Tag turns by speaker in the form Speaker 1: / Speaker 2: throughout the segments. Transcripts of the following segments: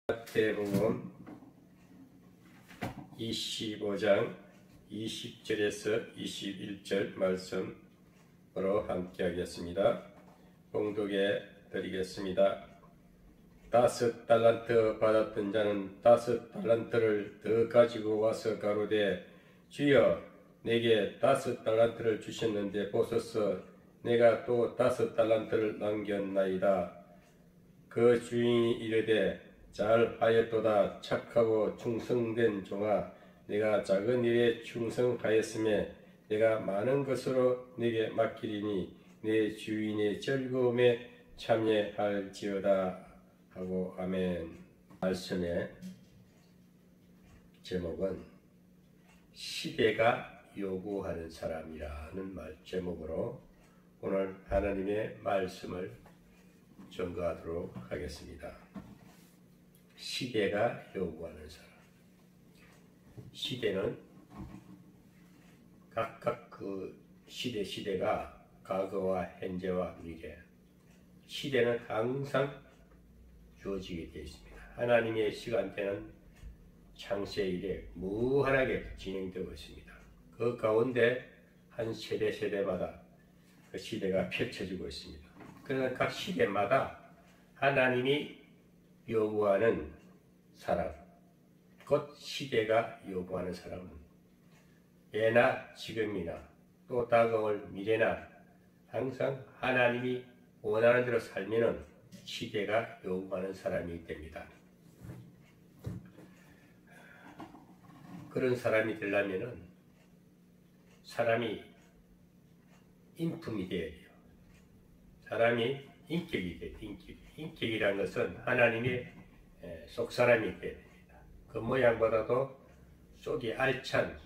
Speaker 1: 마태복음 25장 20절에서 21절 말씀으로 함께 하겠습니다. 봉독해 드리겠습니다. 5달란트 받았던 자는 5달란트를 더 가지고 와서 가로되, 주여, 내게 5달란트를 주셨는데 보소서, 내가 또 5달란트를 남겼나이다. 그 주인이 이르되, 잘하였도다. 착하고 충성된 종아, 내가 작은 일에 충성하였음에 내가 많은 것으로 네게 맡기리니 내 주인의 즐거움에 참여할지어다 하고. 아멘. 말씀의 제목은 시대가 요구하는 사람이라는 제목으로 오늘 하나님의 말씀을 전가하도록 하겠습니다. 시대가 요구하는 사람. 시대는 각각 그 시대가 과거와 현재와 미래, 시대는 항상 주어지게 되어 있습니다. 하나님의 시간대는 창세 이래 무한하게 진행되고 있습니다. 그 가운데 한 세대마다 그 시대가 펼쳐지고 있습니다. 그러나 각 시대마다 하나님이 요구하는 사람, 곧 시대가 요구하는 사람은 예나 지금이나 또 다가올 미래나 항상 하나님이 원하는 대로 살면은 시대가 요구하는 사람이 됩니다. 그런 사람이 되려면은 사람이 인품이 되어야 돼요. 사람이 인격이 돼요. 인격이라는 것은 하나님의 속사람이 되어야 됩니다. 그 모양보다도 속이 알찬,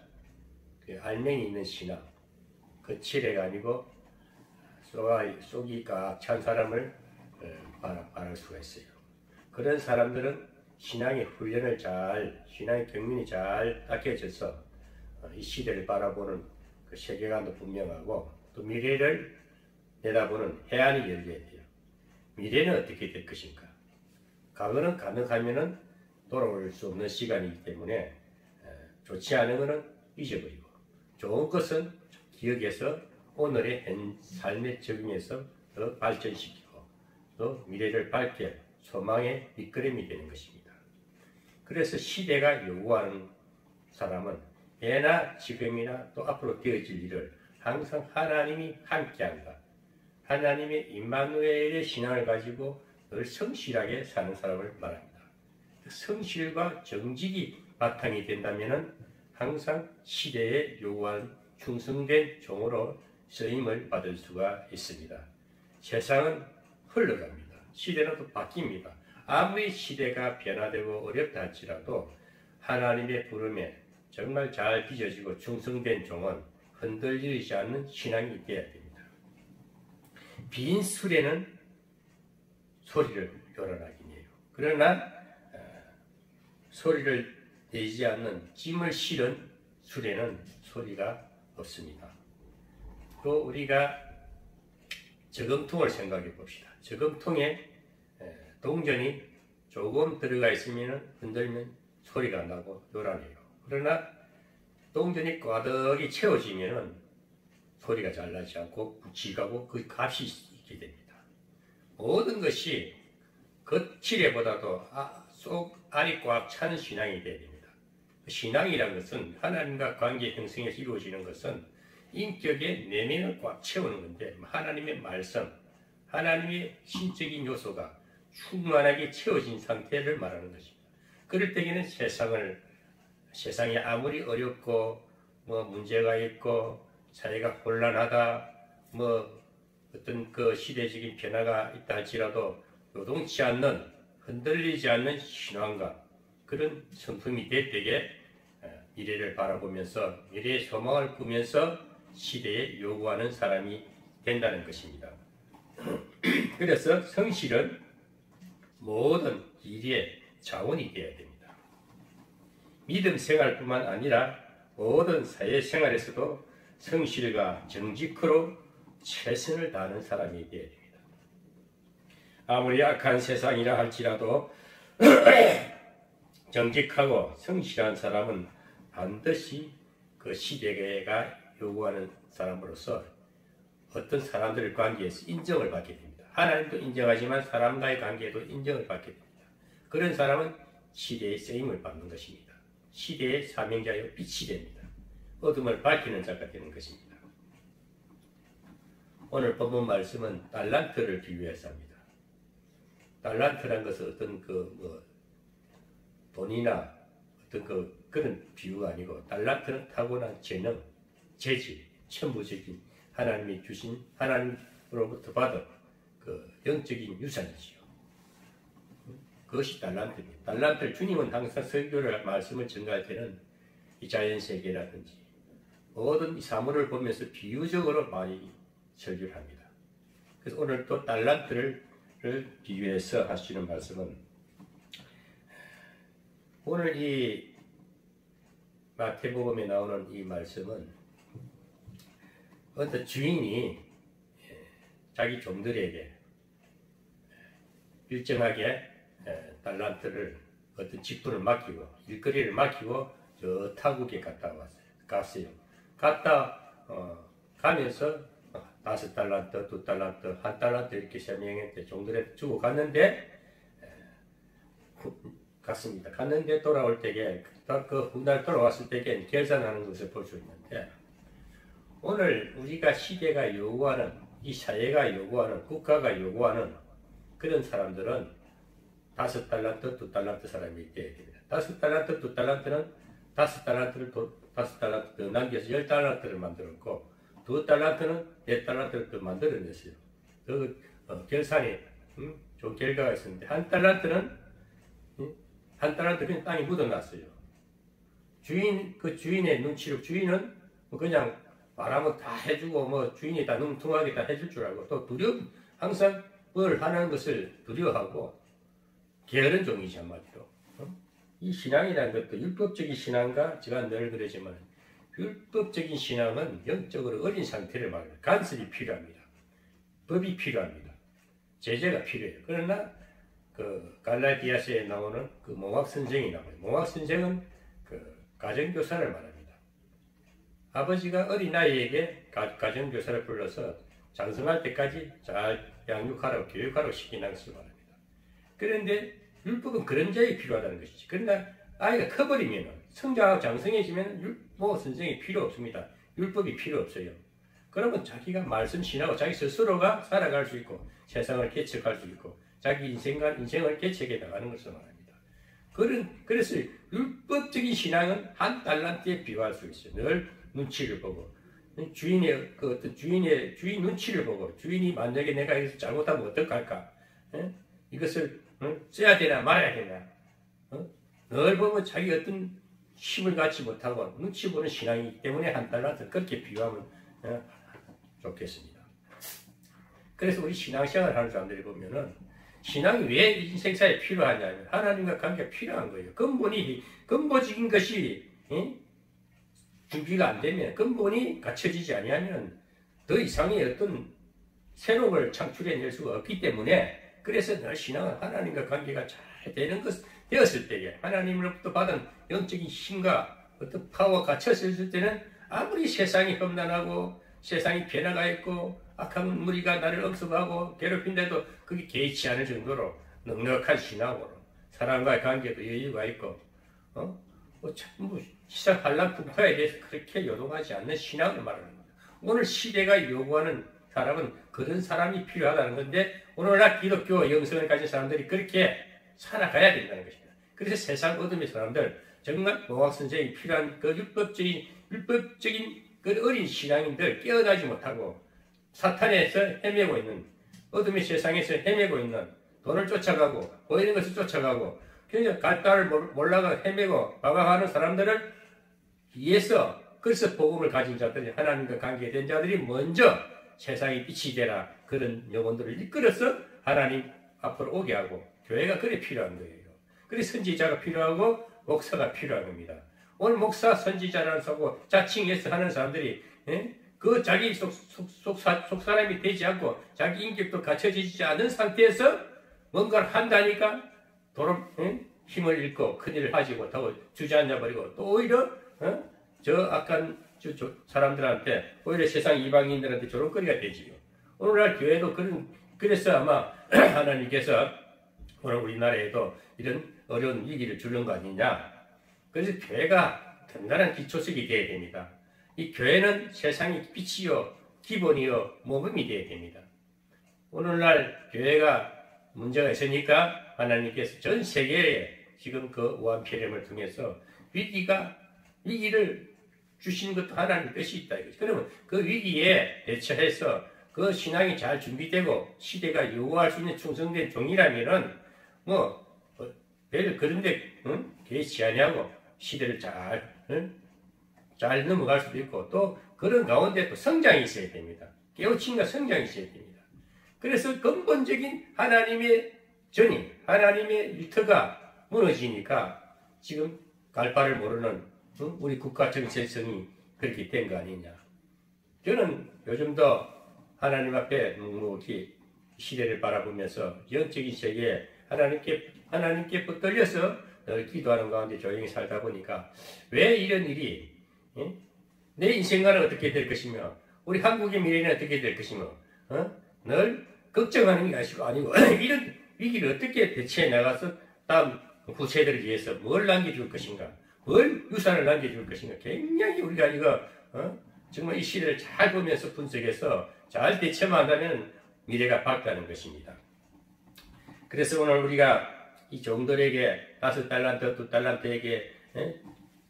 Speaker 1: 그 알맹이 있는 신앙, 거칠애가 아니고 속이 꽉 찬 사람을 바랄 수가 있어요. 그런 사람들은 신앙의 훈련을 신앙의 경륜이 잘 닦여져서 이 시대를 바라보는 그 세계관도 분명하고 또 미래를 내다보는 해안이 열려야 돼요. 미래는 어떻게 될 것인가? 과거는 가능하면은 돌아올 수 없는 시간이기 때문에 좋지 않은 것은 잊어버리고 좋은 것은 기억해서 오늘의 삶에 적용해서 더 발전시키고 또 미래를 밝게 소망의 밑거름이 되는 것입니다. 그래서 시대가 요구하는 사람은 예나 지금이나 또 앞으로 되어질 일을 항상 하나님이 함께한다. 하나님의 임마누엘의 신앙을 가지고 늘 성실하게 사는 사람을 말합니다. 성실과 정직이 바탕이 된다면 항상 시대에 요구한 충성된 종으로 쓰임을 받을 수가 있습니다. 세상은 흘러갑니다. 시대는 또 바뀝니다. 아무리 시대가 변화되고 어렵다 할지라도 하나님의 부름에 정말 잘 빚어지고 충성된 종은 흔들리지 않는 신앙이 되어야 됩니다. 빈 수레는 소리를 요란하긴 해요. 그러나 소리를 내지 않는 짐을 실은 수레는 소리가 없습니다. 또 우리가 저금통을 생각해 봅시다. 저금통에 동전이 조금 들어가 있으면 흔들면 소리가 나고 요란해요. 그러나 동전이 꽈득이 채워지면 소리가 잘 나지 않고 묵직하고 그 값이 있게 됩니다. 모든 것이 겉치레보다도 속 알이 꽉 차는 신앙이 되어야 됩니다. 신앙이라는 것은 하나님과 관계 형성에서 이루어지는 것은 인격의 내면을 꽉 채우는 건데 하나님의 말씀, 하나님의 신적인 요소가 충만하게 채워진 상태를 말하는 것입니다. 그럴 때에는 세상이 아무리 어렵고 문제가 있고 사회가 혼란하다, 어떤 그 시대적인 변화가 있다 할지라도 요동치 않는, 흔들리지 않는 신앙감, 그런 성품이 될 때에 미래를 바라보면서 미래의 소망을 꾸면서 시대에 요구하는 사람이 된다는 것입니다. 그래서 성실은 모든 일의 자원이 되어야 됩니다. 믿음 생활뿐만 아니라 모든 사회생활에서도 성실과 정직으로 최선을 다하는 사람이 되어야 됩니다. 아무리 악한 세상이라 할지라도 정직하고 성실한 사람은 반드시 그 시대가 요구하는 사람으로서 어떤 사람들의 관계에서 인정을 받게 됩니다. 하나님도 인정하지만 사람과의 관계에도 인정을 받게 됩니다. 그런 사람은 시대의 쓰임을 받는 것입니다. 시대의 사명자요 빛이 됩니다. 어둠을 밝히는 자가 되는 것입니다. 오늘 본문 말씀은 달란트를 비유해서 합니다. 달란트란 것은 어떤 돈이나 어떤 그런 비유가 아니고 달란트는 타고난 재능, 재질, 천부적인 하나님이 주신 하나님으로부터 받은 그 영적인 유산이지요. 그것이 달란트입니다. 달란트를 주님은 항상 설교를 말씀을 전가할 때는 이 자연세계라든지 모든 이 사물을 보면서 비유적으로 많이 설교를 합니다. 그래서 오늘 또 달란트를 비유해서 하시는 말씀은 오늘 이 마태복음에 나오는 이 말씀은 어떤 주인이 자기 종들에게 일정하게 달란트를 어떤 직분을 맡기고 일거리를 맡기고 저 타국에 갔어요. 갔다 가면서 5달란트, 2달란트, 1달란트 이렇게 설명했는데 종들한테 주고 갔는데 갔습니다. 갔는데 돌아올 때에 그 훗날 돌아왔을 때에 결산하는 것을 볼 수 있는데 오늘 우리가 시대가 요구하는 이 사회가 요구하는 국가가 요구하는 그런 사람들은 5달란트, 2달란트 사람이 있어야 됩니다. 5달란트, 2달란트는 5달란트를 더 남겨서 10달란트를 만들었고 2달란트는 4달란트를 더 만들어냈어요. 그 결산이 좋은 결과가 있었는데 1달란트는 그냥 땅에 묻어놨어요. 그 주인의 눈치로 주인은 그냥 말하면 다 해주고 주인이 다 능통하게 다 해줄 줄 알고 또 항상 뭘 하는 것을 두려워하고 게으른 종이지 한마디로. 이 신앙이라는 것도 율법적인 신앙과 제가 늘 그러지만 율법적인 신앙은 영적으로 어린 상태를 말해요. 간섭이 필요합니다. 법이 필요합니다. 제재가 필요해요. 그러나 그 갈라디아서에 나오는 그 몽학선생이 나와요. 몽학선생은 그 가정교사를 말합니다. 아버지가 어린 아이에게 가정교사를 불러서 장성할 때까지 잘 양육하라고 교육하라고 시키는 것을 말합니다. 그런데 율법은 그런 자에 필요하다는 것이지. 그러나 아이가 커버리면 성장하고 장성해지면 선생이 필요 없습니다. 율법이 필요 없어요. 그러면 자기가 말씀 신하고 자기 스스로가 살아갈 수 있고 세상을 개척할 수 있고 자기 인생을 개척해 나가는 것을 말합니다. 그래서 율법적인 신앙은 1달란트에 비유할 수 있어요. 늘 눈치를 보고 주인의 주인 눈치를 보고 주인이 만약에 내가 이것을 잘못하면 어떡할까? 이것을 써야 되나 말아야 되나? 늘 보면 자기 어떤 힘을 갖지 못하고 눈치 보는 신앙이기 때문에 1달란트 그렇게 비유하면 좋겠습니다. 그래서 우리 신앙생활을 하는 사람들이 보면은 신앙이 왜 인생사에 필요하냐면 하나님과 관계가 필요한 거예요. 근본적인 것이 준비가 안 되면 근본이 갖춰지지 아니하면 더 이상의 어떤 새로운 걸 창출해낼 수가 없기 때문에 그래서 늘 신앙은 하나님과 관계가 잘 되는 것 되었을 때에 하나님으로부터 받은 영적인 힘과 어떤 파워가 갖춰졌을 때는 아무리 세상이 험난하고 세상이 변화가 있고 악한 무리가 나를 억습하고 괴롭힌데도 그게 개의치 않을 정도로 넉넉한 신앙으로 사람과의 관계도 여유가 있고 시사팔랑풍파에 대해서 그렇게 요동하지 않는 신앙을 말하는 겁니다. 오늘 시대가 요구하는 사람은 그런 사람이 필요하다는 건데 오늘날 기독교 영성을 가진 사람들이 그렇게 살아가야 된다는 것입니다. 그래서 세상 어둠의 사람들 정말 몽학선생이 필요한 그 율법적인 그 어린 신앙인들 깨어나지 못하고 사탄에서 헤매고 있는 어둠의 세상에서 헤매고 있는 돈을 쫓아가고 보이는 것을 쫓아가고 그래서 갈다를 몰라가 헤매고 방황하는 사람들을 위해서 그래서 복음을 가진 자들이 하나님과 관계된 자들이 먼저 세상에 빛이 되라 그런 영혼들을 이끌어서 하나님 앞으로 오게 하고 교회가 그래 필요한 거예요. 그래서 선지자가 필요하고 목사가 필요한 겁니다. 오늘 목사 선지자라는 사고 자칭해서 하는 사람들이 그 자기 속사람이 되지 않고 자기 인격도 갖춰지지 않은 상태에서 뭔가를 한다니까 힘을 잃고 큰일을 하지 못하고 주저앉아버리고 또 오히려 저 악한 사람들한테 오히려 세상 이방인들한테 조롱거리가 되지요. 오늘날 교회도 그래서 아마 하나님께서 오늘 우리나라에도 이런 어려운 위기를 주는 거 아니냐. 그래서 교회가 든든한 기초석이 되어야 됩니다. 이 교회는 세상의 빛이요 기본이요 모범이 되어야 됩니다. 오늘날 교회가 문제가 있으니까 하나님께서 전 세계에 지금 그 우한폐렴을 통해서 위기를 주시는 것도 하나님의 뜻이 있다. 그러면 그 위기에 대처해서 그 신앙이 잘 준비되고 시대가 요구할 수 있는 충성된 종이라면은 별 그런데 개의치 아니하고 시대를 잘 넘어갈 수도 있고 또 그런 가운데 또 성장이 있어야 됩니다. 깨우침과 성장이 있어야 됩니다. 그래서 근본적인 하나님의 전이 하나님의 일터가 무너지니까 지금 갈 바를 모르는 우리 국가 정체성이 그렇게 된 거 아니냐. 저는 요즘도 하나님 앞에 묵묵히 시대를 바라보면서 영적인 세계에 하나님께 붙들려서 늘 기도하는 가운데 조용히 살다 보니까 왜 이런 일이 내 인생과는 어떻게 될 것이며 우리 한국의 미래는 어떻게 될 것이며 늘 걱정하는 게 아니고 이런 위기를 어떻게 대처해 나가서 다음 후세들을 위해서 뭘 남겨줄 것인가, 뭘 유산을 남겨줄 것인가. 굉장히 우리가 이거 정말 이 시대를 잘 보면서 분석해서 잘 대처만 한다면 미래가 밝다는 것입니다. 그래서 오늘 우리가 이 종들에게 5달란트, 2달란트에게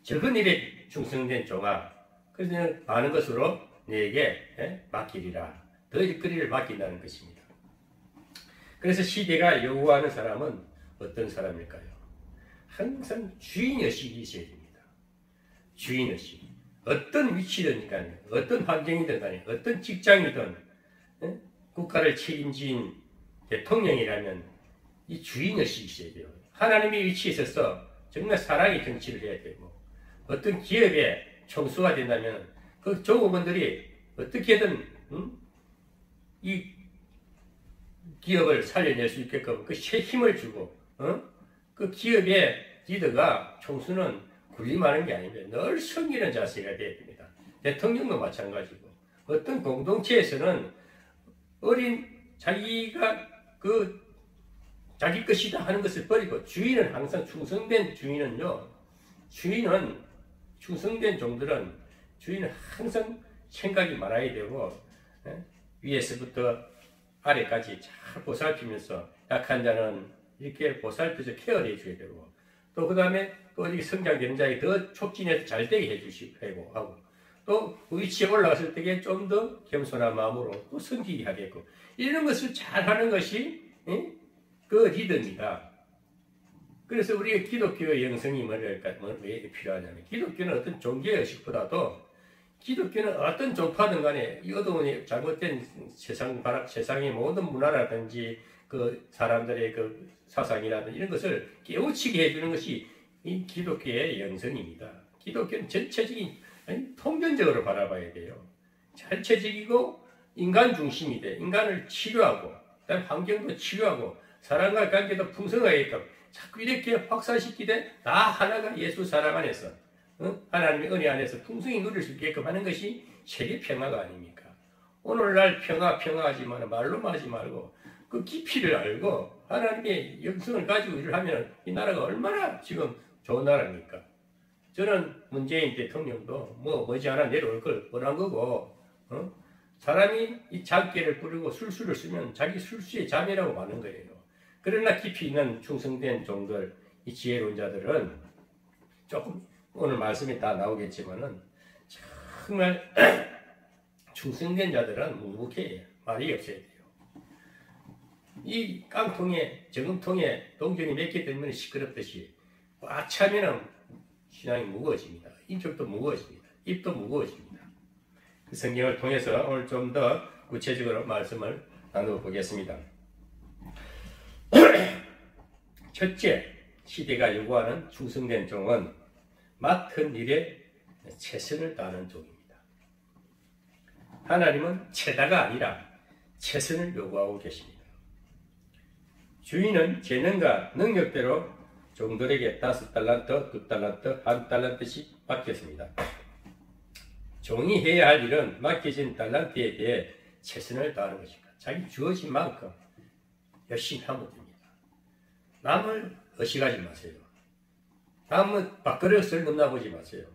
Speaker 1: 적은 일에 충성된 종아, 그래서 많은 것으로 내게 맡기리라. 더 일거리를 맡긴다는 것입니다. 그래서 시대가 요구하는 사람은 어떤 사람일까요? 항상 주인의식이 있어야 됩니다. 주인의식. 어떤 위치든 간에, 어떤 환경이든 간에, 어떤 직장이든 국가를 책임진 대통령이라면 이 주인의식이 있어야 돼요. 하나님의 위치에 있어서 정말 사랑의 정치를 해야 되고 어떤 기업의 총수가 된다면 그 조직원들이 어떻게든 이 기업을 살려낼 수 있게끔 그 힘을 주고 그 기업의 리더가 총수는 군림하는 게 아닙니다. 늘 섬기는 자세가 되어야 됩니다. 대통령도 마찬가지고 어떤 공동체에서는 어린 자기가 자기 것이다 하는 것을 버리고 주인은 항상 충성된 충성된 종들은 주인은 항상 생각이 많아야 되고 위에서부터 아래까지 잘 보살피면서 약한 자는 이렇게 보살펴서 케어를 해줘야 되고 또 그 다음에 또 이렇게 성장되는 자에게 더 촉진해서 잘 되게 해주시고 하고 또 그 위치에 올라갔을 때에 좀 더 겸손한 마음으로 또 섬기게 하겠고 이런 것을 잘하는 것이 그 리더입니다. 그래서 우리가 기독교의 영성이 왜 필요하냐면 기독교는 어떤 종교의 의식보다도 기독교는 어떤 종파든 간에 이 어두운 잘못된 세상의 모든 문화라든지 그 사람들의 그 사상이라든지 이런 것을 깨우치게 해주는 것이 이 기독교의 영성입니다. 기독교는 전체적인 통전적으로 바라봐야 돼요. 전체적이고 인간 중심이 돼. 인간을 치료하고 그다음에 환경도 치료하고 사람과 관계도 풍성하게끔 자꾸 이렇게 확산시키되 다 하나가 예수 사랑 안에서 하나님의 은혜 안에서 풍성히 누릴 수 있게끔 하는 것이 세계 평화가 아닙니까? 오늘날 평화하지만 말로만 하지 말고 그 깊이를 알고 하나님의 영성을 가지고 일을 하면 이 나라가 얼마나 지금 좋은 나라입니까? 저는 문재인 대통령도 머지않아 내려올 걸 뻔한 거고 사람이 이 잔꾀를 부리고 술수를 쓰면 자기 술수의 잠이라고 하는 거예요. 그러나 깊이 있는 충성된 종들, 이 지혜로운 자들은 조금 오늘 말씀이 다 나오겠지만은 정말 충성된 자들은 묵묵해요. 말이 없어야 돼요. 이 깡통에 저금통에 동전이 몇 개 되면 시끄럽듯이 꽉 차면은 신앙이 무거워집니다. 인격도 무거워집니다. 입도 무거워집니다. 그 성경을 통해서 오늘 좀 더 구체적으로 말씀을 나누어 보겠습니다. 첫째, 시대가 요구하는 충성된 종은 맡은 일에 최선을 다하는 종입니다. 하나님은 최다가 아니라 최선을 요구하고 계십니다. 주인은 재능과 능력대로 종들에게 5달란트, 2달란트, 1달란트씩 맡겼습니다. 종이 해야 할 일은 맡겨진 달란트에 대해 최선을 다하는 것입니다. 자기 주어진 만큼 열심히 하면 됩니다. 남을 의식하지 마세요. 남은 밥그릇을 넘나보지 마세요.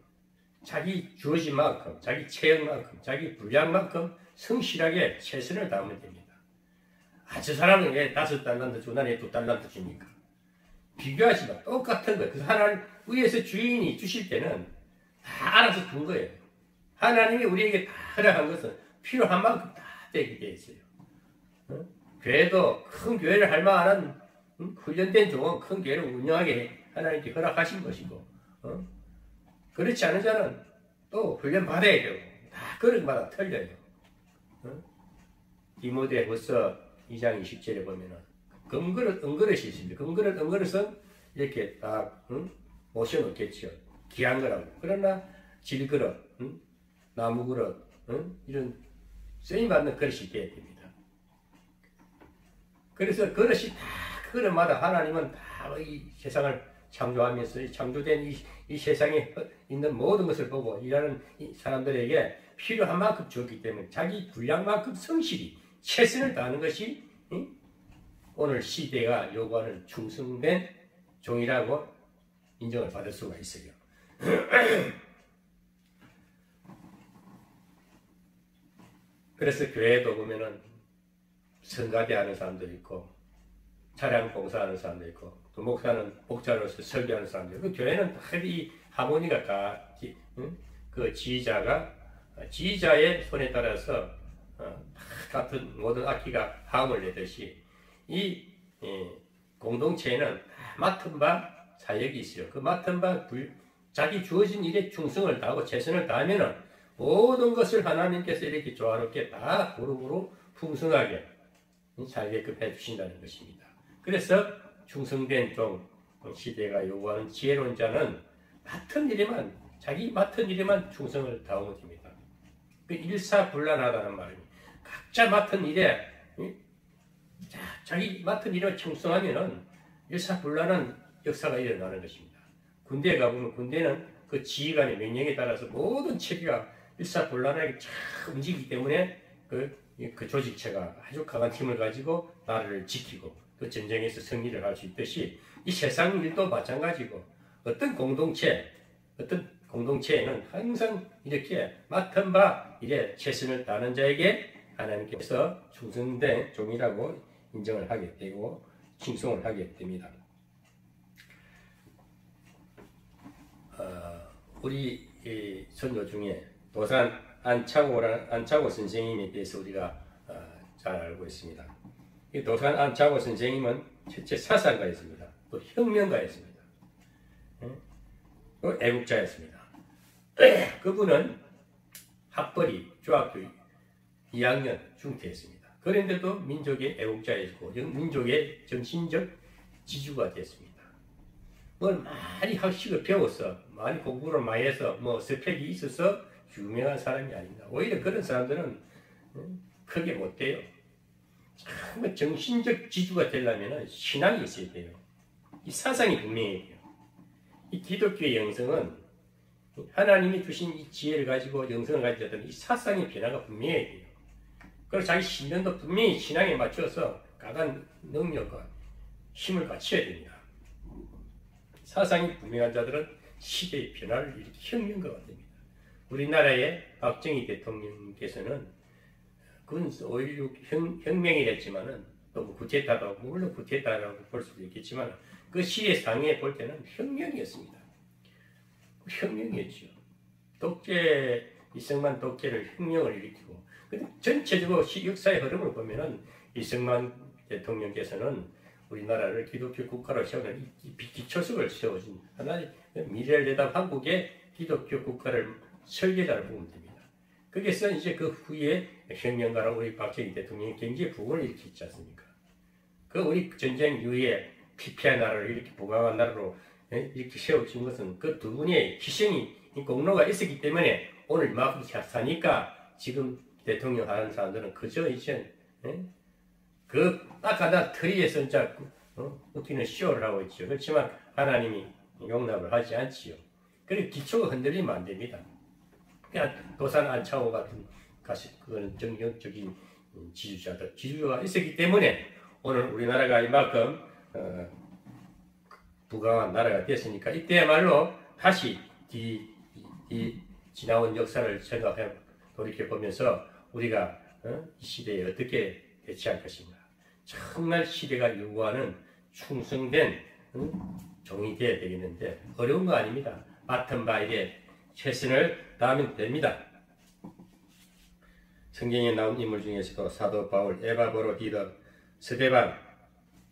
Speaker 1: 자기 주어진 만큼, 자기 체력만큼, 자기 분량만큼 성실하게 최선을 다하면 됩니다. 아, 저 사람은 왜 5달란트 주, 난 왜 2달란트 줍니까? 비교하지 마. 똑같은 거예요. 그 하나님 위에서 주인이 주실 때는 다 알아서 준 거예요. 하나님이 우리에게 다 허락한 것은 필요한 만큼 다 되게 되어 있어요. 교회도 큰 교회를 할 만한 훈련된 종은 큰 교회를 운영하게 하나님께 허락하신 것이고, 그렇지 않은 자는 또 훈련 받아야 되고, 다 그릇마다 틀려요. 디모데후서 2장 20절에 보면은 금그릇, 은그릇이 있습니다. 금그릇, 은그릇은 이렇게 딱 모셔놓겠죠. 귀한 거라고. 그러나 질그릇, 나무그릇, 이런 쓰임받는 그릇이 되어야 됩니다. 그래서 그릇이 다 그릇마다 하나님은 다 이 세상을 창조하면서 창조된 이 세상에 있는 모든 것을 보고 일하는 이 사람들에게 필요한 만큼 주었기 때문에 자기 분량만큼 성실히 최선을 다하는 것이 오늘 시대가 요구하는 충성된 종이라고 인정을 받을 수가 있어요. 그래서 교회도 보면은 성가대 하는 사람도 있고 차량 봉사하는 사람도 있고 또 목사는 목자로서 설교하는 사람도 있고 교회는 다 이 하모니가 그 지휘자의 손에 따라서 같은 모든 악기가 화음을 내듯이 이 공동체에는 다 맡은 바 사역이 있어요. 그 맡은 바 자기 주어진 일에 충성을 다하고 최선을 다하면은 모든 것을 하나님께서 이렇게 조화롭게 다 고루고루 풍성하게 살게끔 해주신다는 것입니다. 그래서 충성된 종 시대가 요구하는 지혜로운 자는 맡은 일에만 자기 맡은 일에만 충성을 다하면 됩니다. 그 일사불란하다는 말입니다. 각자 맡은 일에 자기 맡은 일에 충성하면은 일사불란한 역사가 일어나는 것입니다. 군대에 가보면 군대는 그 지휘관의 명령에 따라서 모든 체계가 일사불란하게 쫙 움직이기 때문에 그 조직체가 아주 강한 힘을 가지고 나라를 지키고 또 전쟁에서 승리를 할 수 있듯이 이 세상 일도 마찬가지고 어떤 공동체에는 항상 이렇게 맡은 바 일에 최선을 다하는 자에게 하나님께서 충성된 종이라고 인정을 하게 되고 칭송을 하게 됩니다. 우리 선조 중에 도산 안차고 선생님에 대해서 우리가 잘 알고 있습니다. 이 도산 안차고 선생님은 첫째 사상가였습니다. 또 혁명가였습니다. 또 애국자였습니다. 그분은 학벌이 중학교 2학년 중퇴했습니다. 그런데도 민족의 애국자였고 민족의 정신적 지주가 됐습니다. 뭘 많이 학식을 배워서 많이 공부를 많이 해서 뭐 스펙이 있어서 유명한 사람이 아닙니다. 오히려 그런 사람들은 크게 못 돼요. 정말 정신적 지주가 되려면 신앙이 있어야 돼요. 이 사상이 분명해야 돼요. 이 기독교의 영성은 하나님이 주신 이 지혜를 가지고 영성을 가지고 이 사상의 변화가 분명해야 돼요. 그리고 자기 신념도 분명히 신앙에 맞춰서 강한 능력과 힘을 갖춰야 됩니다. 사상이 분명한 자들은 시대의 변화를 일으키 혁명가가 됩니다. 우리나라의 박정희 대통령께서는 그건 5.16 혁명이 됐지만은 또 구테타도 물론 구테타라고 볼 수도 있겠지만 그 시의 상에 볼 때는 혁명이었습니다. 혁명이었죠. 독재 이승만 독재를 혁명을 일으키고 근데 전체적으로 역사의 흐름을 보면은 이승만 대통령께서는 우리나라를 기독교 국가로 세우는 기초석을 세워준 하나의 미래를 내다 한국의 기독교 국가를 설계자를 보면 됩니다. 거기서 이제 그 후에 혁명가로 우리 박정희 대통령이 경제 부흥을 일으켰지 않습니까? 그 우리 전쟁 이후에 피폐한 나라를 이렇게 부강한 나라로 이렇게 세워진 것은 그 두 분의 희생이 공로가 있었기 때문에 오늘 막 사니까 지금 대통령 하는 사람들은 그저 이제 그 딱 하나 트리에서 진짜 웃기는 쇼를 하고 있죠. 그렇지만 하나님이 용납을 하지 않지요. 그리고 기초가 흔들리면 안 됩니다. 그냥 도산 안창호 같은 그거는 정형적인 지주가 있었기 때문에 오늘 우리나라가 이만큼 부강한 나라가 됐으니까 이때야말로 다시 이 지나온 역사를 생각해 돌이켜보면서 우리가 이 시대에 어떻게 대처할 것인가. 정말 시대가 요구하는 충성된 종이 되어야 되겠는데 어려운 거 아닙니다. 맡은 바에게 최선을 다하면 됩니다. 성경에 나온 인물 중에서도 사도 바울, 에바브로, 디더, 스데반,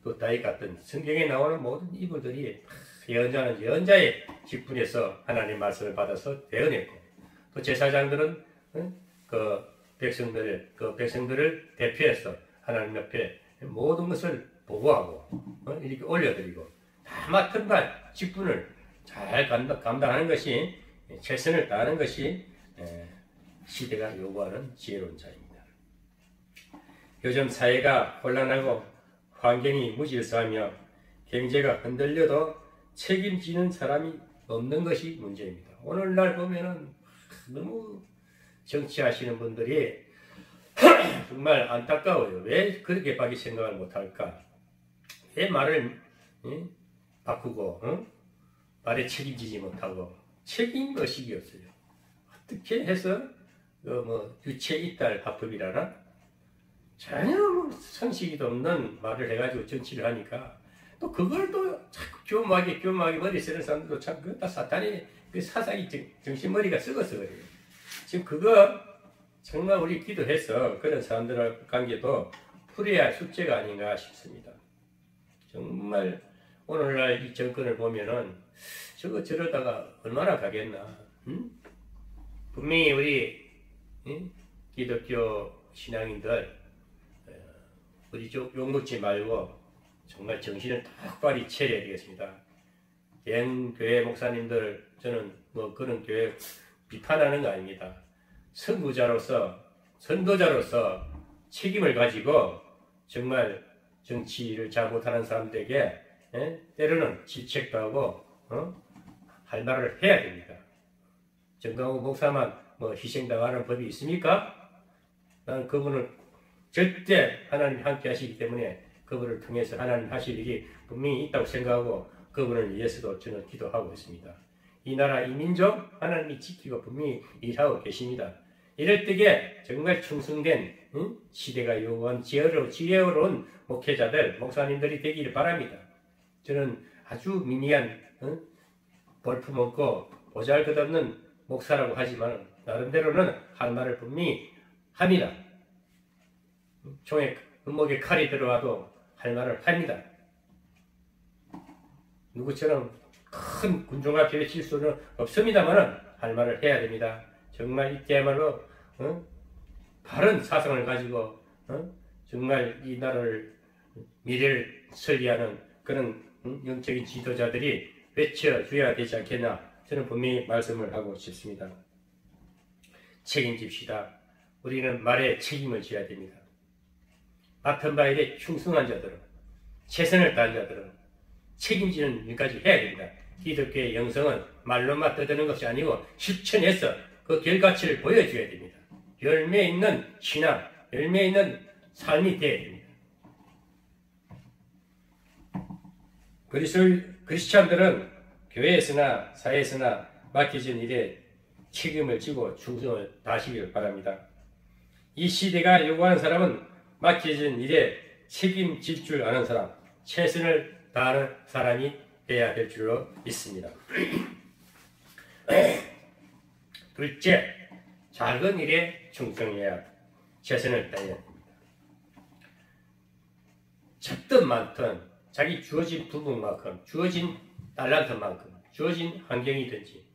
Speaker 1: 루다이 같은 성경에 나오는 모든 인물들이 예언자는 예언자의 직분에서 하나님 말씀을 받아서 대언했고 또 제사장들은 그 백성들을 대표해서 하나님 옆에 모든 것을 보고하고 이렇게 올려드리고 다 맡은 바 직분을 잘 감당하는 것이 최선을 다하는 것이 시대가 요구하는 지혜로운 자입니다. 요즘 사회가 혼란하고 환경이 무질서하며 경제가 흔들려도 책임지는 사람이 없는 것이 문제입니다. 오늘날 보면은 너무 정치하시는 분들이 정말 안타까워요. 왜 그렇게밖에 생각을 못할까? 왜 말을 바꾸고 말에 책임지지 못하고 책임의식이 없어요. 어떻게 해서 유체 이탈 화법이라나 전혀 상식이도 없는 말을 해가지고 정치를 하니까 또 그걸 또 자꾸 교묘하게 머리 쓰는 사람들도 참 그건 다 사탄의 그 사상이 정신머리가 썩어서 그래요. 지금 그거 정말 우리 기도해서 그런 사람들과 관계도 풀어야 할 숙제가 아닌가 싶습니다. 정말 오늘날 이 정권을 보면은 저러다가 얼마나 가겠나. 분명히 우리 기독교 신앙인들 우리 쪽 욕먹지 말고 정말 정신을 똑바로 차려야 되겠습니다. 대형 교회 목사님들 저는 그런 교회 비판하는 거 아닙니다. 선구자로서 선도자로서 책임을 가지고 정말 정치를 잘 못하는 사람들에게 때로는 질책도 하고 할 말을 해야 됩니다. 정강호 목사만 희생당하는 법이 있습니까? 나는 그분을 절대 하나님 함께 하시기 때문에 그분을 통해서 하나님 하실 일이 분명히 있다고 생각하고 그분을 위해서도 저는 기도하고 있습니다. 이 나라 이 민족 하나님이 지키고 분명히 일하고 계십니다. 이럴 때에 정말 충성된 시대가 요구한 지혜로운 목회자들 목사님들이 되기를 바랍니다. 저는 아주 미미한 볼품없고 보잘것없는 목사라고 하지만 나름대로는 할 말을 분명히 합니다. 총에 금목에 칼이 들어와도 할 말을 합니다. 누구처럼 큰 군중 앞에 외칠 수는 없습니다만 할 말을 해야 됩니다. 정말 이때야말로 바른 사상을 가지고 정말 이 나라를 미래를 설계하는 그런 영적인 지도자들이 외쳐줘야 되지 않겠나 저는 분명히 말씀을 하고 싶습니다. 책임집시다. 우리는 말에 책임을 져야 됩니다. 맡은 바에게 충성한 자들은 최선을 다한 자들은 책임지는 일까지 해야 됩니다. 기독교의 영성은 말로만 떠드는 것이 아니고 실천해서 그 결과치를 보여줘야 됩니다. 열매 있는 신앙, 열매 있는 삶이 되어야 됩니다. 크리스찬들은 교회에서나 사회에서나 맡겨진 일에 책임을 지고 충성을 다하시길 바랍니다. 이 시대가 요구하는 사람은 맡겨진 일에 책임질 줄 아는 사람, 최선을 다하는 사람이 되어야 될 줄로 믿습니다. 둘째, 작은 일에 충성해야 최선을 다해야 됩니다. 적든 많든 자기 주어진 부분만큼, 주어진 달란트만큼, 주어진 환경이든지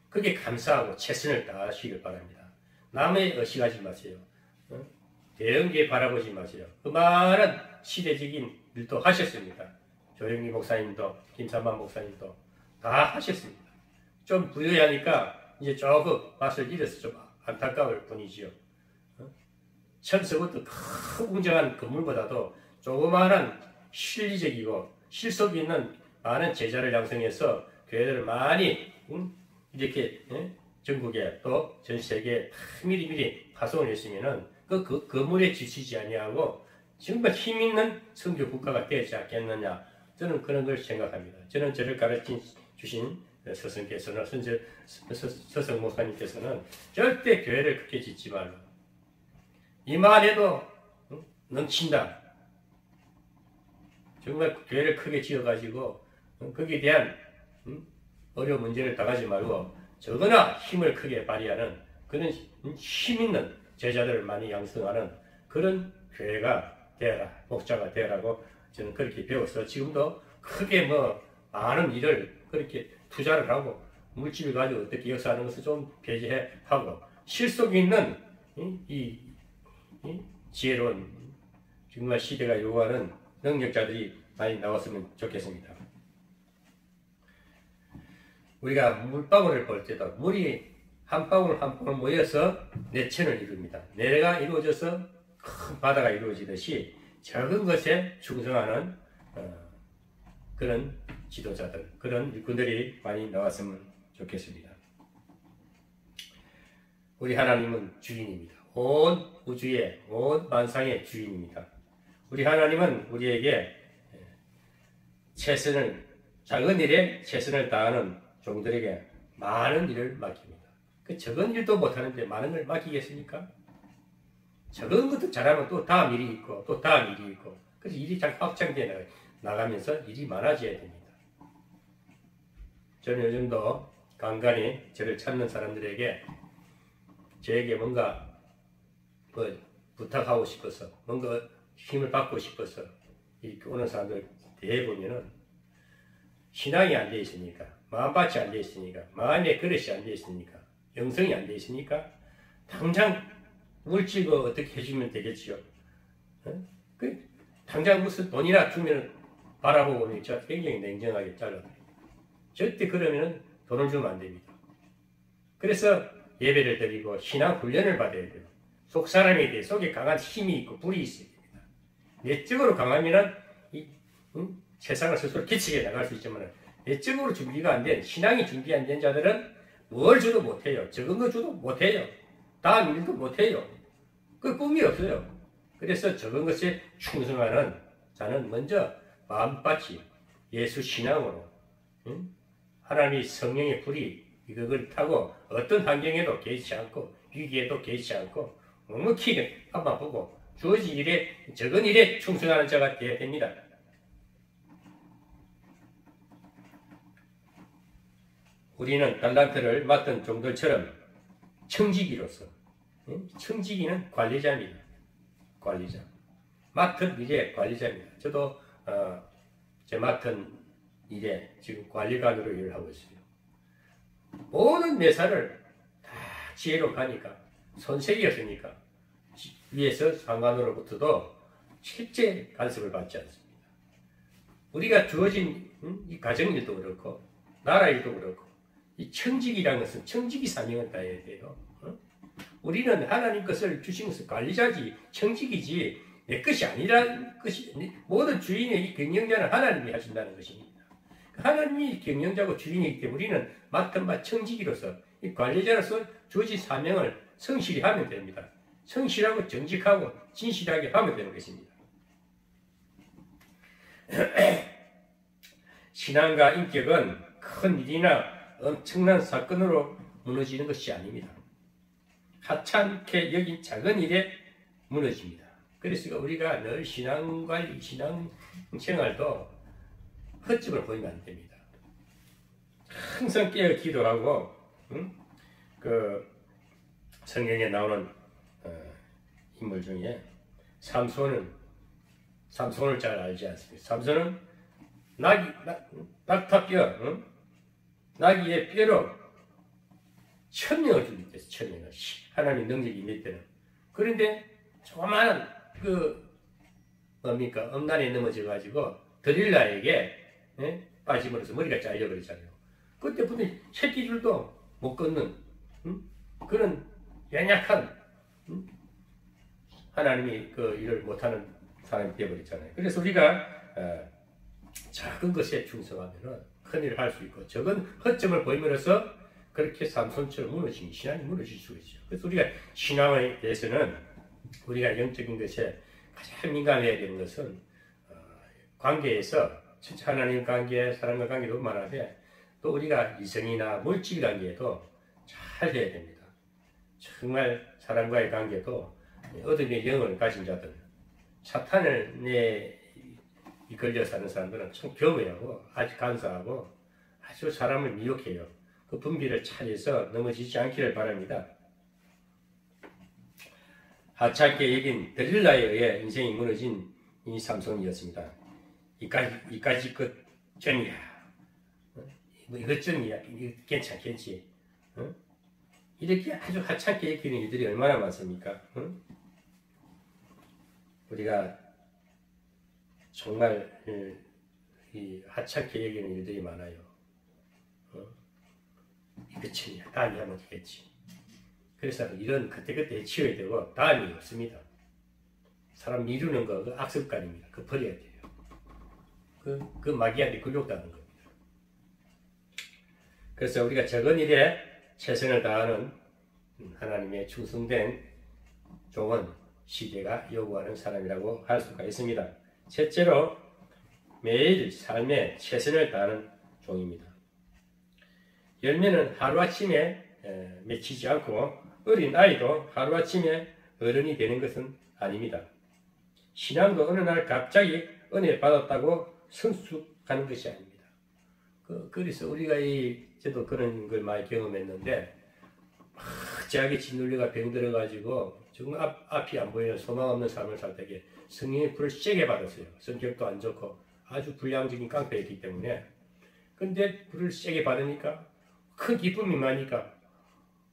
Speaker 1: 그게 감사하고 최선을 다하시길 바랍니다. 남의 의식하지 마세요. 대형계 바라보지 마세요. 그 많은 시대적인 일도 하셨습니다. 조영기 목사님도 김삼만 목사님도 다 하셨습니다. 좀 부유하니까 이제 조금 맛을 잃어서 좀 안타까울 뿐이지요. 천서부터 큰 웅장한 건물보다도 조그마한 실리적이고 실속 있는 많은 제자를 양성해서 교회들을 많이 이렇게 전국에 또 전 세계에 미리미리 파송을 했으면은 그 건물에 지치지 아니하고 정말 힘 있는 선교 국가가 되지 않겠느냐. 저는 그런 걸 생각합니다. 저는 저를 가르쳐 주신 스승께서는 서성 목사님께서는 절대 교회를 크게 짓지 말라. 이만 해도 넘친다. 정말 교회를 크게 지어가지고 거기에 대한 어려운 문제를 당하지 말고 적어나 힘을 크게 발휘하는 그런 힘 있는 제자들을 많이 양성하는 그런 교회가 되어라, 목자가 되어라고 저는 그렇게 배워서 지금도 크게 많은 일을 그렇게 투자를 하고 물질을 가지고 어떻게 역사하는 것을 좀 배제하고 실속 있는 이 지혜로운 정말 시대가 요구하는 능력자들이 많이 나왔으면 좋겠습니다. 우리가 물방울을 볼 때도 물이 한 방울 한 방울 모여서 내천을 이룹니다. 내가 이루어져서 큰 바다가 이루어지듯이 작은 것에 충성하는 그런 지도자들, 그런 일꾼들이 많이 나왔으면 좋겠습니다. 우리 하나님은 주인입니다. 온 우주의, 온 만상의 주인입니다. 우리 하나님은 우리에게 작은 일에 최선을 다하는 종들에게 많은 일을 맡깁니다. 그 적은 일도 못하는데 많은 걸 맡기겠습니까? 적은 것도 잘하면 또 다음 일이 있고 또 다음 일이 있고 그래서 일이 잘 확장되어 나가면서 일이 많아져야 됩니다. 저는 요즘도 간간히 저를 찾는 사람들에게 저에게 뭔가 부탁하고 싶어서 뭔가 힘을 받고 싶어서 이렇게 오는 사람들 대부분은 신앙이 안 돼 있으니까 마음밭이 안 돼 있으니까 마음의 그릇이 안 돼 있으니까 영성이 안 돼 있으니까 당장 물질거 어떻게 해주면 되겠지요. 당장 무슨 돈이나 주면 바라보고 저 굉장히 냉정하게 잘라버려요. 절대 그러면 돈을 주면 안 됩니다. 그래서 예배를 드리고 신앙 훈련을 받아야 돼요. 속 사람에 대해 속에 강한 힘이 있고 불이 있어야 됩니다. 내적으로 강하면 세상을 스스로 기치게 나갈 수 있지만 내적으로 준비가 안 된 신앙이 준비 안 된 자들은 뭘 줘도 못해요. 적은 거 줘도 못해요. 다음 일도 못해요. 그 꿈이 없어요. 그래서 적은 것에 충성하는 자는 먼저 마음밭이 예수 신앙으로 하나님의 성령의 불이 이걸 타고 어떤 환경에도 개의치 않고 위기에도 개의치 않고 묵묵히 앞만 보고 주어진 일에 적은 일에 충성하는 자가 되어야 됩니다. 우리는 달란트를 맡은 종들처럼 청지기로서 청지기는 관리자입니다. 관리자. 맡은 일의 관리자입니다. 저도 제 맡은 일에 지금 관리관으로 일을 하고 있어요. 모든 매사를 다 지혜로 가니까 손색이었으니까 위에서 상관으로부터도 실제 간섭을 받지 않습니다. 우리가 주어진 이 가정일도 그렇고 나라 일도 그렇고 이 청직이라는 것은 청직이 사명을 다해야 돼요. 우리는 하나님 것을 주신 것은 관리자지 청직이지 내 것이 아니라는 것이 모든 주인의 이 경영자는 하나님이 하신다는 것입니다. 하나님이 경영자고 주인이기 때문에 우리는 맡은 바 청지기로서 이 관리자로서 주어진 사명을 성실히 하면 됩니다. 성실하고 정직하고 진실하게 하면 되는 것입니다. 신앙과 인격은 큰 일이나 엄청난 사건으로 무너지는 것이 아닙니다. 하찮게 여긴 작은 일에 무너집니다. 그래서 우리가 늘 신앙관리, 신앙생활도 헛집을 보이면 안 됩니다. 항상 깨어 기도하고 그 성경에 나오는 인물 중에 삼손을 잘 알지 않습니까? 삼손은 낙타뼈, 나귀의 뼈로 1000명을 죽였댔어요. 1000명을. 하나님 능력이 있는 때는. 그런데 조그마한 엄난에 넘어져가지고 드릴라에게 빠짐으로써 머리가 잘려버리잖아요. 그때부터 새끼줄도 못 걷는 그런 연약한 하나님이 그 일을 못하는 사람이 되어버렸잖아요. 그래서 우리가 작은 것에 충성하면 큰 일을 할 수 있고, 적은 허점을 보임으로써 그렇게 삼손처럼 신앙이 무너질 수가 있죠. 그래서 우리가 신앙에 대해서는 우리가 영적인 것에 가장 민감해야 되는 것은 관계에서 진짜 하나님 관계, 사람과 관계도 많은데 또 우리가 이성이나 물질 관계에도 잘 해야 됩니다. 정말 사람과의 관계도 어둠의 영을 가진 자들, 사탄을 이끌려 사는 사람들은 참 교묘하고 아주 간사하고 아주 사람을 미혹해요. 그 분비를 차려서 넘어지지 않기를 바랍니다. 하찮게 여긴 들릴라에 의해 인생이 무너진 이 삼손이었습니다. 이까지 것 정이야. 뭐 이것 정이야. 이거 괜찮겠지. 이렇게 아주 하찮게 여기는 일들이 얼마나 많습니까? 우리가 정말 이 하찮게 여기는 일들이 많아요. 이것 정이야. 다음에 하면 되겠지. 그래서 이런 그때그때 치워야 되고 다음이 없습니다. 사람 미루는 거 그 악습관입니다. 그 버려야 돼요. 그 마귀한테 굴욕당하는 겁니다. 그래서 우리가 적은 일에 최선을 다하는 하나님의 충성된 종은 시대가 요구하는 사람이라고 할 수가 있습니다. 셋째로 매일 삶에 최선을 다하는 종입니다. 열매는 하루아침에 맺히지 않고 어린 아이도 하루아침에 어른이 되는 것은 아닙니다. 신앙도 어느 날 갑자기 은혜 받았다고 성숙하는 것이 아닙니다. 그래서 우리가 저도 그런 걸 많이 경험했는데 제하게 짓눌려가 병들어가지고 정말 앞이 안 보이는 소망 없는 삶을 살 때에 성령의 불을 세게 받았어요. 성격도 안 좋고 아주 불량적인 깡패였기 때문에. 근데 불을 세게 받으니까 큰 기쁨이 많으니까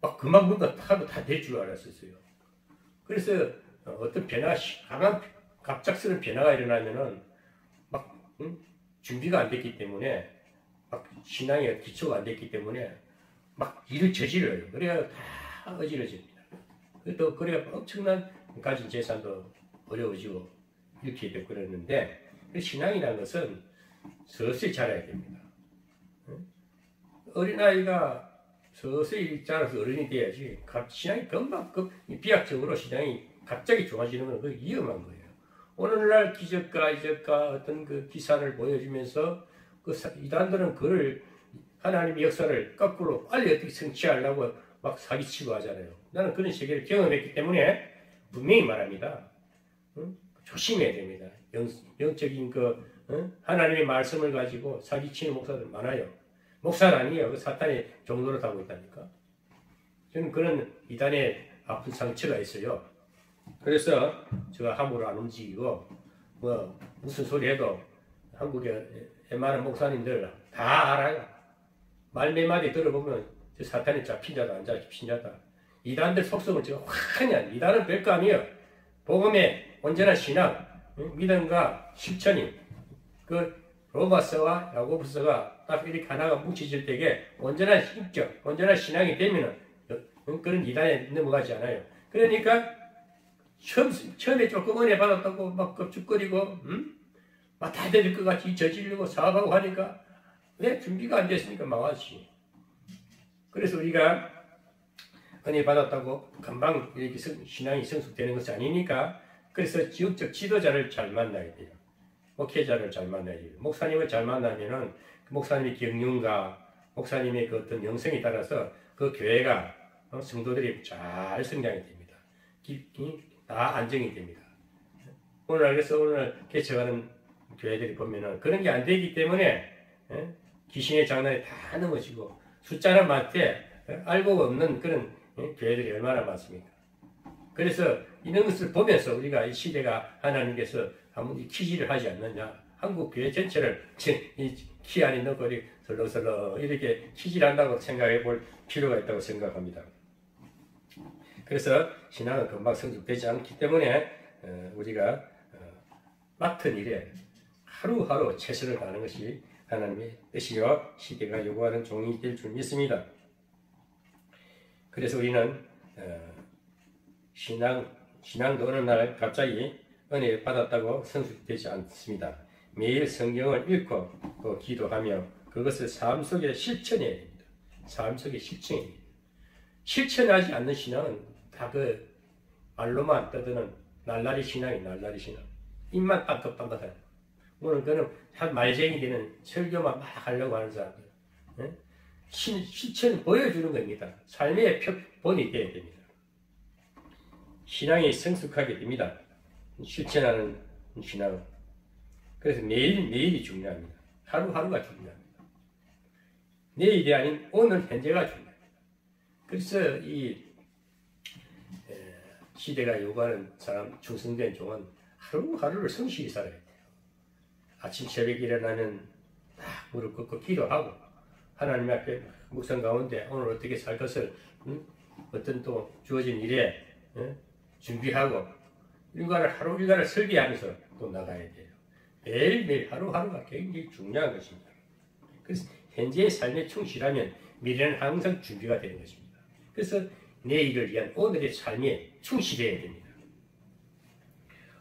Speaker 1: 막 그만 뭔가 타고 다 될 줄 알았었어요. 그래서 어떤 변화가 강한 갑작스러운 변화가 일어나면은 막 준비가 안 됐기 때문에 막 신앙의 기초가 안 됐기 때문에 막 일을 저질러요. 그래야 다 어지러집니다. 또 그래야 엄청난 가진 재산도 어려워지고 이렇게 되고 그랬는데 신앙이라는 것은 서서히 자라야 됩니다. 어린아이가 서서히 자라서 어른이 돼야지 신앙이 금방 비약적으로 신앙이 갑자기 좋아지는 건 그게 위험한 거예요. 오늘날 기적과 이적과 어떤 그 기사를 보여주면서 이단들은 그를 하나님의 역사를 거꾸로 빨리 어떻게 성취하려고 막 사기치고 하잖아요. 나는 그런 세계를 경험했기 때문에 분명히 말합니다. 조심해야 됩니다. 영적인 하나님의 말씀을 가지고 사기치는 목사들 많아요. 목사는 아니에요. 그 사탄의 종로를 하고 있다니까. 저는 그런 이단의 아픈 상처가 있어요. 그래서 제가 함부로 안 움직이고 무슨 소리 해도 한국의 웬만한 목사님들 다 알아요. 말 몇 마디 들어보면 저 사탄이 잡힌 자다 안 잡힌 자다. 이단들 속성을 제가 확연히 알아요. 이단은 별거 아니에요. 복음의 온전한 신앙, 믿음과 실천이 로마서와 야고보서가 딱 이렇게 하나가 뭉쳐질 때에 온전한 인격, 온전한 신앙이 되면은 그런 이단에 넘어가지 않아요. 그러니까 처음에 조금 은혜 받았다고 막 껍죽거리고 막 다 될 것 같이 저지르고 사업하고 하니까 왜 준비가 안 됐으니까 망하지. 그래서 우리가 은혜 받았다고 금방 이렇게 신앙이 성숙되는 것이 아니니까 그래서 지역적 지도자를 잘 만나야 돼요. 목회자를 잘 만나야 돼요. 목사님을 잘 만나면은 그 목사님의 경륜과 목사님의 그 어떤 영성에 따라서 그 교회가 성도들이 잘 성장이 됩니다. 다 안정이 됩니다. 그래서 오늘 개척하는 교회들이 보면은 그런 게 안 되기 때문에 귀신의 장난에 다 넘어지고 숫자는 많대 알고 없는 그런 교회들이 얼마나 많습니까? 그래서 이런 것을 보면서 우리가 이 시대가 하나님께서 아무리 키지를 하지 않느냐. 한국 교회 전체를 이 키 안에 넣고 설렁설렁 이렇게 키질한다고 생각해 볼 필요가 있다고 생각합니다. 그래서 신앙은 금방 성숙되지 않기 때문에 우리가 맡은 일에 하루하루 최선을 다하는 것이 하나님의 뜻이요 시대가 요구하는 종이 될 줄 믿습니다. 그래서 우리는 신앙도 어느 날 갑자기 은혜 받았다고 성숙되지 않습니다. 매일 성경을 읽고 또 기도하며 그것을 삶 속에 실천해야 됩니다. 삶 속에 실천해야 됩니다. 실천하지 않는 신앙은 다 그 말로만 떠드는 날라리 신앙이 날라리 신앙. 입만 빵긋빵긋하는. 오늘 그는 말쟁이 되는 설교만 막 하려고 하는 사람들. 네? 실천 보여주는 겁니다. 삶의 본이 되어야 됩니다. 신앙이 성숙하게 됩니다. 실천하는 신앙은. 그래서 매일매일이 중요합니다. 하루하루가 중요합니다. 내일이 아닌 오늘 현재가 중요합니다. 그래서 이 시대가 요구하는 사람, 충성된 종은 하루하루를 성실히 살아야 돼요. 아침 새벽에 일어나면 딱 무릎 꿇고 기도하고 하나님 앞에 묵상 가운데 오늘 어떻게 살 것을 어떤 또 주어진 일에 준비하고 하루 일과를 설계하면서 또 나가야 돼요. 매일매일 하루하루가 굉장히 중요한 것입니다. 그래서 현재의 삶에 충실하면 미래는 항상 준비가 되는 것입니다. 그래서 내일을 위한 오늘의 삶에 충실해야 됩니다.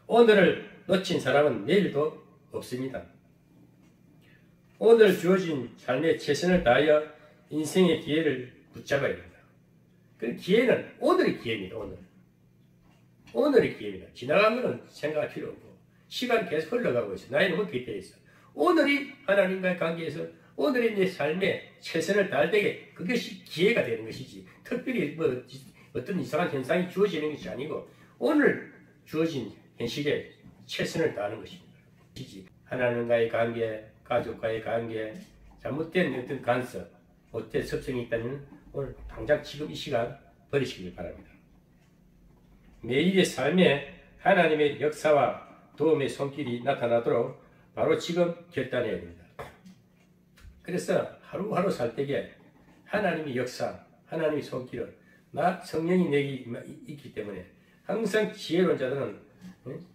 Speaker 1: 오늘을 놓친 사람은 내일도 없습니다. 오늘 주어진 삶에 최선을 다하여 인생의 기회를 붙잡아야 됩니다. 그 기회는 오늘의 기회입니다. 오늘의 기회입니다. 지나간 것은 생각할 필요 없고 시간이 계속 흘러가고 있어요. 나이는 먹게 되어 있어요. 오늘이 하나님과의 관계에서 오늘의 내 삶에 최선을 다할 때에 그것이 기회가 되는 것이지 특별히 어떤 이상한 현상이 주어지는 것이 아니고 오늘 주어진 현실에 최선을 다하는 것입니다. 하나님과의 관계, 가족과의 관계, 잘못된 어떤 간섭, 못된 습성이 있다면 오늘 당장 지금 이 시간 버리시길 바랍니다. 매일의 삶에 하나님의 역사와 도움의 손길이 나타나도록 바로 지금 결단해야 됩니다. 그래서 하루하루 살 때에 하나님의 역사, 하나님의 손길은 나 성령이 내게 있기 때문에 항상 지혜로운 자들은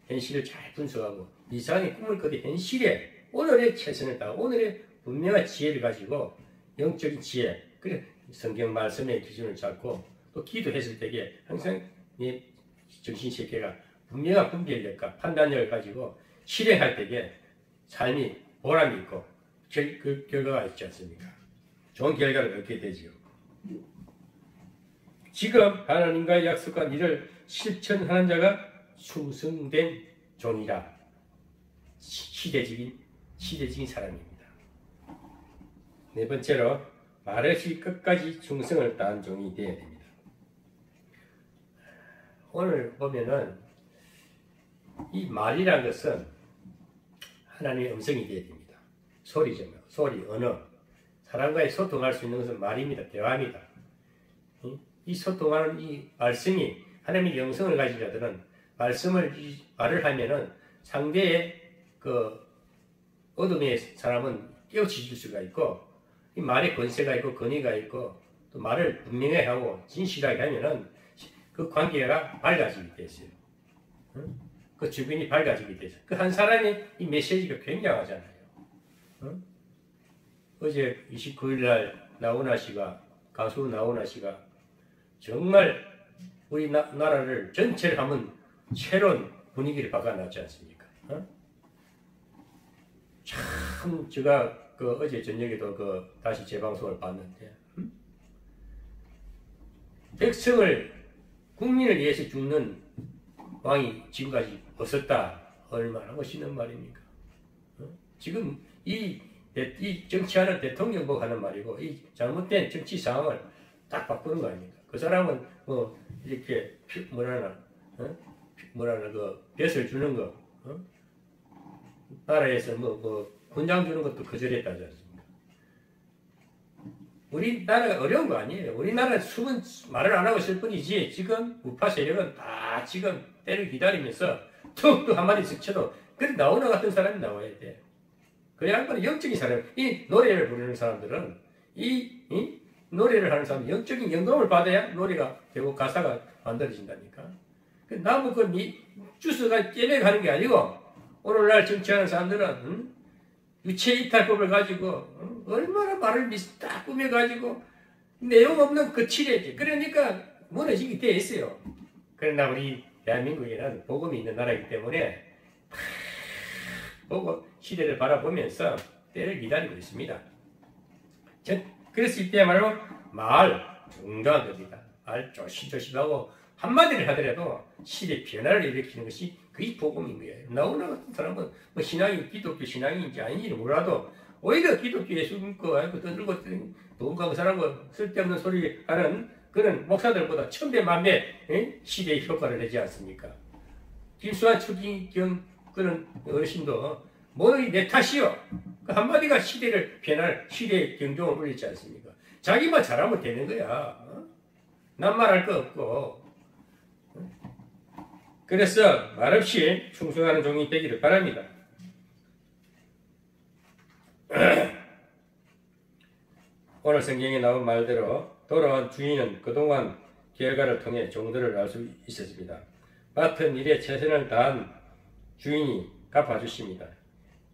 Speaker 1: 현실을 잘 분석하고 이상의 꿈을 꿔도 현실에 오늘의 최선을 다하고 오늘의 분명한 지혜를 가지고 영적인 지혜, 그래 성경 말씀의 기준을 잡고 또 기도했을 때에 항상 내 정신세계가 분명한 분별력과 판단력을 가지고 실행할 때에 삶이 보람이 있고 그 결과가 있지 않습니까? 좋은 결과를 얻게 되지요. 지금 하나님과의 약속한 일을 실천하는 자가 충성된 종이라 시대적인 사람입니다. 네 번째로 말없이 끝까지 충성을 다한 종이 되어야 됩니다. 오늘 보면은 이 말이라는 것은 하나님의 음성이 되어야 됩니다. 소리죠. 소리, 언어. 사람과의 소통할 수 있는 것은 말입니다. 대화입니다. 이 소통하는 이 말씀이 하나님의 영성을 가진 자들은 말을 하면은 상대의 그 어둠의 사람은 깨우칠 수가 있고 이 말에 권세가 있고 권위가 있고 또 말을 분명히 하고 진실하게 하면은 그 관계가 밝아지게 됐어요. 그 주변이 밝아지게 됐어요. 그 한 사람의 이 메시지가 굉장하잖아요. 어제 29일 날 나훈아 씨가 가수 나훈아 씨가 정말 우리나라를 전체를 하면 새로운 분위기를 바꿔놨지 않습니까? 참 제가 어제 저녁에도 다시 재방송을 봤는데 백성을 국민을 위해서 죽는 왕이 지금까지 없었다. 얼마나 멋있는 말입니까? 지금 이 정치하는 대통령 보고 하는 말이고 이 잘못된 정치 상황을 딱 바꾸는 거 아닙니까? 그 사람은 이렇게 벼슬 주는 거, 나라에서 훈장 주는 것도 거절했다지 않습니까? 우리나라가 어려운 거 아니에요. 우리나라는 숨은 말을 안 하고 있을 뿐이지 지금 우파 세력은 다 지금 때를 기다리면서 툭툭 한마디 스쳐도 그래 나오나 같은 사람이 나와야 돼. 그 양반은 영적인 사람, 이 노래를 부르는 사람들은 이 노래를 하는 사람은 영적인 영감을 받아야 노래가 되고 가사가 만들어진다니까. 나무 주스가 깨내가는 게 아니고 오늘날 정치하는 사람들은 유체이탈법을 가지고 얼마나 말을 딱 꾸며가지고 내용 없는 거칠해지. 그러니까 무너지게 돼 있어요. 그러나 우리 대한민국에는 복음이 있는 나라이기 때문에 보고 시대를 바라보면서 때를 기다리고 있습니다. 그래서 이때야말로 말 정정한 겁니다. 말 조심조심하고 한마디를 하더라도 시대 변화를 일으키는 것이 그게 복음인 거예요. 나오나 같은 사람은 뭐 신앙이 기독교 신앙인지 아닌지는 몰라도 오히려 기독교 예수 믿고 아이고 떠들고 돈 강사라고 쓸데없는 소리 하는 그런 목사들보다 천배 만배 시대의 효과를 내지 않습니까? 김수환 추기경 그런 어르신도 뭐는 내 탓이요. 그 한마디가 시대를 변할 시대의 경종을 울리지 않습니까? 자기만 잘하면 되는 거야. 난 말할 거 없고. 그래서 말없이 충성하는 종이 되기를 바랍니다. 오늘 성경에 나온 말대로 돌아온 주인은 그동안 결과를 통해 종들을 알 수 있었습니다. 맡은 일에 최선을 다한 주인이 갚아주십니다.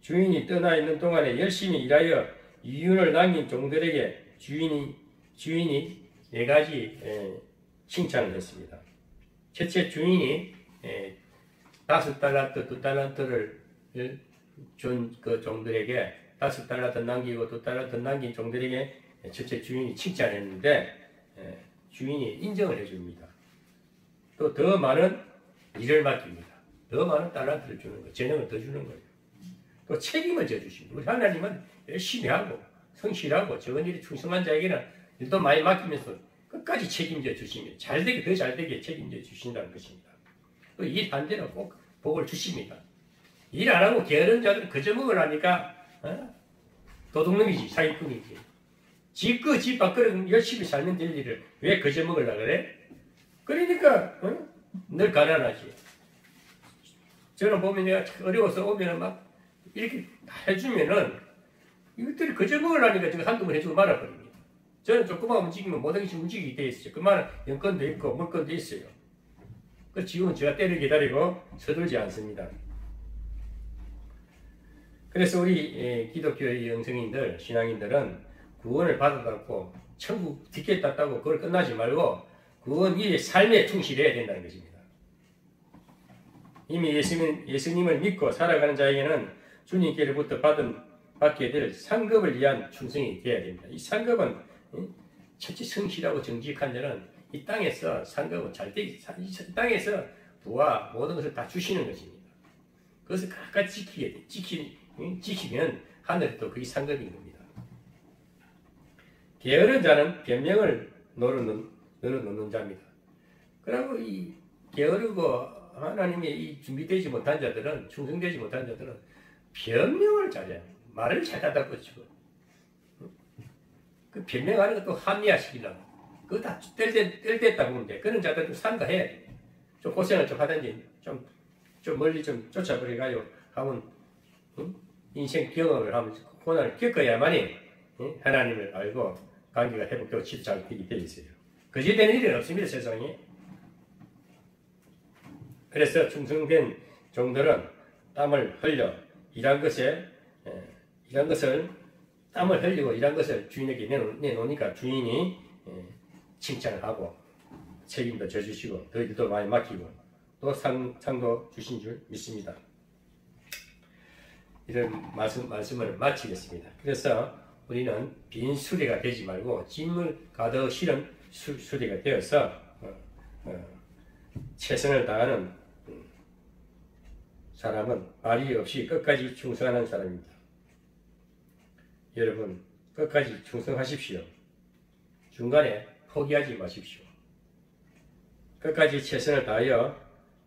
Speaker 1: 주인이 떠나 있는 동안에 열심히 일하여 이윤을 남긴 종들에게 주인이 4가지 칭찬을 했습니다. 첫째, 주인이 5달란트, 2달란트를 준 그 종들에게 5달란트 남기고 2달란트 남긴 종들에게 첫째 주인이 칭찬했는데 주인이 인정을 해줍니다. 또 더 많은 일을 맡깁니다. 더 많은 달란트를 주는 거예요. 재능을 더 주는 거예요. 또 책임을 져주십니다. 우리 하나님은 열심히 하고 성실하고 적은 일에 충성한 자에게는 일도 많이 맡기면서 끝까지 책임져 주십니다. 잘되게 더 잘되게 책임져 주신다는 것입니다. 또 일 한 대는 꼭 복을 주십니다. 일 안 하고 게으른 자들은 그저 먹으라니까 도둑놈이지 사기꾼이지. 집 밖으로 열심히 살면 될 일을 왜 그저 먹으려고 그래? 그러니까 늘 가난하지. 저는 보면 내가 어려워서 오면 막 이렇게 해주면은 이것들이 그저 먹으려니까 제가 한두 번 해주고 말아버립니다. 저는 조금만 움직이면 모든 것이 움직이게 돼 있어요. 그만한 연건도 있고 물건도 있어요. 그 지금은 제가 때를 기다리고 서둘지 않습니다. 그래서 우리 기독교의 영성인들, 신앙인들은 구원을 받아갖고 천국 티켓 땄다고 그걸 끝나지 말고 구원 이 삶에 충실해야 된다는 것입니다. 이미 예수님을 믿고 살아가는 자에게는 주님께로부터 받게 될 상급을 위한 충성이 되어야 됩니다. 이 상급은 첫째 성실하고 정직한 자는 이 땅에서 상급은 이 땅에서 부와 모든 것을 다 주시는 것입니다. 그것을 끝까지 지키면 하늘에 또 그게 상급인 겁니다. 게으른 자는 변명을 늘어놓는 자입니다. 그리고 이 게으르고 하나님의 이 준비되지 못한 자들은 충성되지 못한 자들은 변명을 잘해요. 말을 잘하다 고치고 그 변명하는 것도 합리화시키려고 그거 다 뗄됐다 보면 돼. 그런 자들은 삼가해야 돼. 좀 고생을 좀 하든지 좀 멀리 좀 쫓아버려가요 하면 인생 경험을 하면서 고난을 겪어야만이 하나님을 알고 관계가 회복되고 잘 되게 있어요. 그지 되는 일은 없습니다, 세상에. 그래서 충성된 종들은 땀을 흘려 일한 것을 땀을 흘리고 일한 것을 주인에게 내놓으니까 주인이 칭찬을 하고 책임도 져주시고 더 일도 많이 맡기고 또 상도 주신 줄 믿습니다. 이런 말씀을 마치겠습니다. 그래서 우리는 빈 수레가 되지 말고 짐을 가득 실은 수레가 되어서 최선을 다하는 사람은 말이 없이 끝까지 충성하는 사람입니다. 여러분 끝까지 충성하십시오. 중간에 포기하지 마십시오. 끝까지 최선을 다하여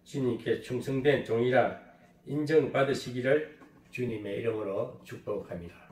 Speaker 1: 주님께 충성된 종이라 인정받으시기를 주님의 이름으로 축복합니다.